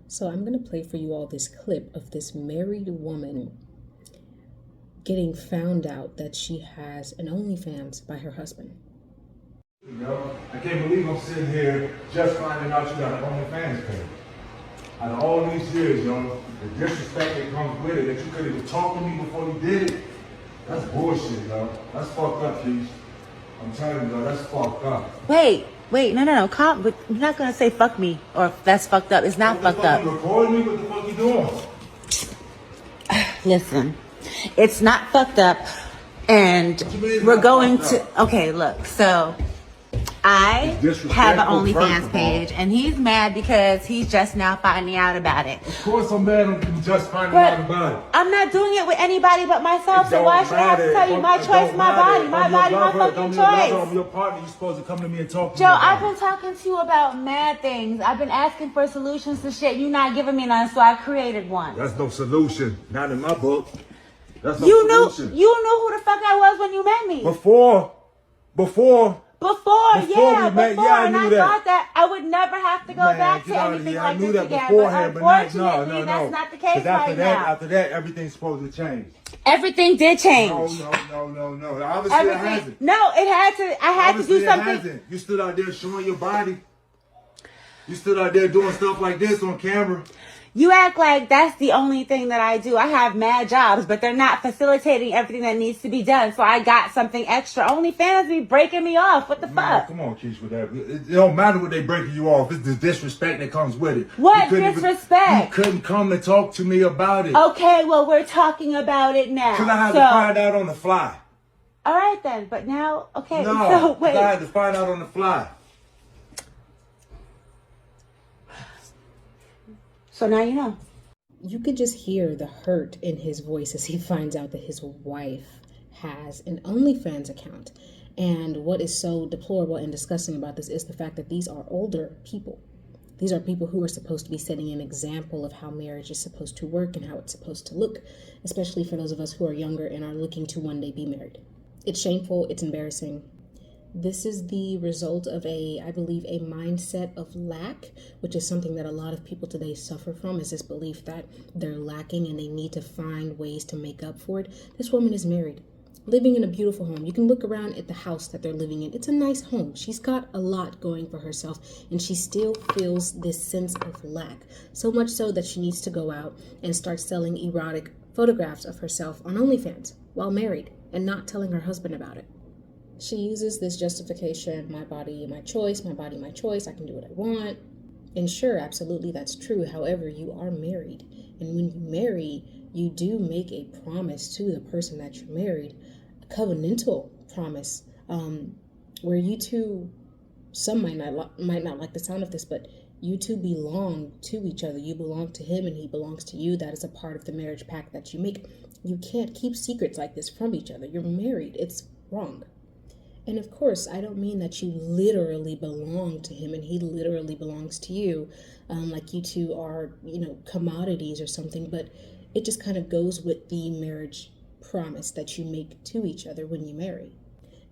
So I'm going to play for you all this clip of this married woman getting found out that she has an OnlyFans by her husband. I can't believe I'm sitting here just finding out you got an OnlyFans page. Out of all these years, the disrespect that comes with it, that you could have talked to me before you did it, that's bullshit, That's fucked up, Keith. I'm telling you, that's fucked up. Wait, no. Calm. But you're not gonna say fuck me or that's fucked up. It's not fucked up. You recording me? What the fuck you doing? Listen, it's not fucked up, and we're going to. Okay, look. So I have an OnlyFans page, and he's mad because he's just now finding out about it. Of course, I'm mad. I'm just finding out about it. I'm not doing it with anybody but myself. So why should I have to tell you my choice, my body, my fucking choice? I'm your partner. You're supposed to come to me and talk to me. Joe, I've been talking to you about mad things. I've been asking for solutions to shit. You're not giving me none, so I created one. That's no solution. Not in my book. That's no solution. You knew who the fuck I was when you met me. Before, I knew that. Thought that I would never have to go back to anything like this again. Beforehand, but unfortunately, that's not the case right now. After that, everything's supposed to change. Everything did change. No. Obviously, it hasn't. No, it had to. I had to do something. Hasn't. You stood out there showing your body. You stood out there doing stuff like this on camera. You act like that's the only thing that I do. I have mad jobs, but they're not facilitating everything that needs to be done. So I got something extra. OnlyFans be breaking me off. What the fuck? Come on, Keish, with that. It don't matter what they breaking you off. It's the disrespect that comes with it. What disrespect? You couldn't come and talk to me about it. Okay, well, we're talking about it now. Because I had to find out on the fly. All right, then. But now, okay. No, so wait. I had to find out on the fly. So now you know. You could just hear the hurt in his voice as he finds out that his wife has an OnlyFans account. And what is so deplorable and disgusting about this is the fact that these are older people. These are people who are supposed to be setting an example of how marriage is supposed to work and how it's supposed to look, especially for those of us who are younger and are looking to one day be married. It's shameful. It's embarrassing. This is the result of I believe, a mindset of lack, which is something that a lot of people today suffer from, is this belief that they're lacking and they need to find ways to make up for it. This woman is married, living in a beautiful home. You can look around at the house that they're living in. It's a nice home. She's got a lot going for herself, and she still feels this sense of lack, so much so that she needs to go out and start selling erotic photographs of herself on OnlyFans while married and not telling her husband about it. She uses this justification, my body, my choice, my body, my choice, I can do what I want. And sure, absolutely, that's true. However, you are married. And when you marry, you do make a promise to the person that you're married, a covenantal promise, where you two, some might not like the sound of this, but you two belong to each other. You belong to him and he belongs to you. That is a part of the marriage pact that you make. You can't keep secrets like this from each other. You're married. It's wrong. And of course, I don't mean that you literally belong to him and he literally belongs to you, like you two are, commodities or something, but it just kind of goes with the marriage promise that you make to each other when you marry.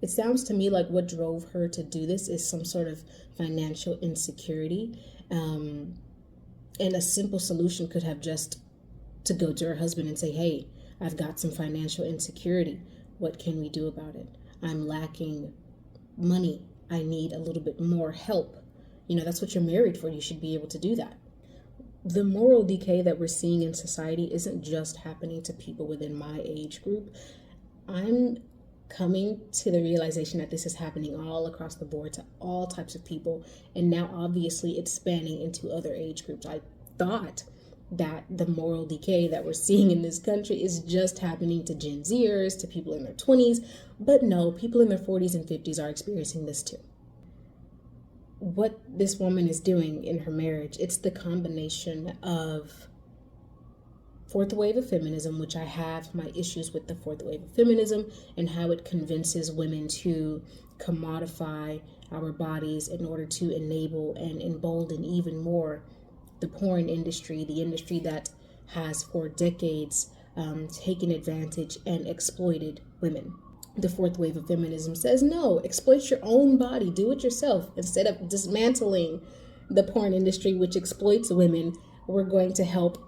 It sounds to me like what drove her to do this is some sort of financial insecurity, and a simple solution could have just to go to her husband and say, hey, I've got some financial insecurity. What can we do about it? I'm lacking money. I need a little bit more help. That's what you're married for. You should be able to do that. The moral decay that we're seeing in society isn't just happening to people within my age group. I'm coming to the realization that this is happening all across the board to all types of people. And now obviously it's spanning into other age groups. I thought that the moral decay that we're seeing in this country is just happening to Gen Zers, to people in their 20s, but no, people in their 40s and 50s are experiencing this too. What this woman is doing in her marriage, it's the combination of fourth wave of feminism, which I have my issues with the fourth wave of feminism and how it convinces women to commodify our bodies in order to enable and embolden even more the porn industry, the industry that has for decades taken advantage and exploited women. The fourth wave of feminism says, no, exploit your own body, do it yourself, instead of dismantling the porn industry, which exploits women. we're going to help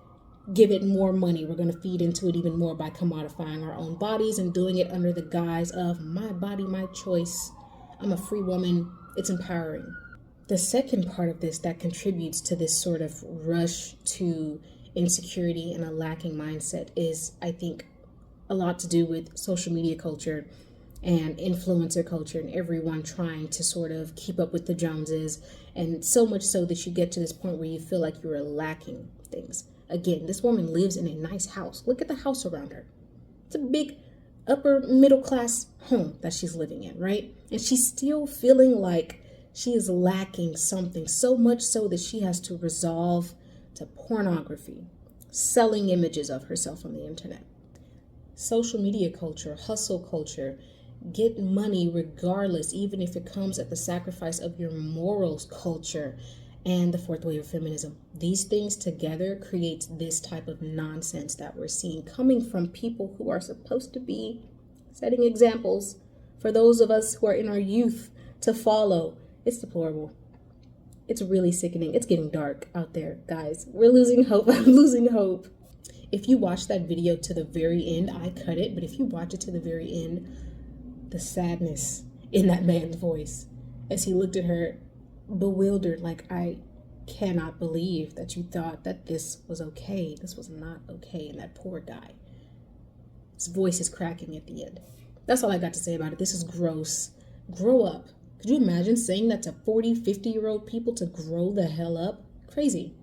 give it more money. We're going to feed into it even more by commodifying our own bodies and doing it under the guise of my body, my choice. I'm a free woman. It's empowering. The second part of this that contributes to this sort of rush to insecurity and a lacking mindset is, I think, a lot to do with social media culture and influencer culture and everyone trying to sort of keep up with the Joneses, and so much so that you get to this point where you feel like you are lacking things. Again, this woman lives in a nice house. Look at the house around her. It's a big upper middle class home that she's living in, right? And she's still feeling like she is lacking something, so much so that she has to resolve to pornography, selling images of herself on the internet. Social media culture, hustle culture, get money regardless, even if it comes at the sacrifice of your morals culture, and the fourth wave of feminism. These things together creates this type of nonsense that we're seeing coming from people who are supposed to be setting examples for those of us who are in our youth to follow. It's deplorable. It's really sickening. It's getting dark out there, guys. We're losing hope. I'm losing hope. If you watch that video to the very end, I cut it, but if you watch it to the very end, the sadness in that man's voice as he looked at her bewildered, like, I cannot believe that you thought that this was okay. This was not okay. And that poor guy, his voice is cracking at the end. That's all I got to say about it. This is gross. Grow up. Could you imagine saying that to 40, 50-year-old people to grow the hell up? Crazy.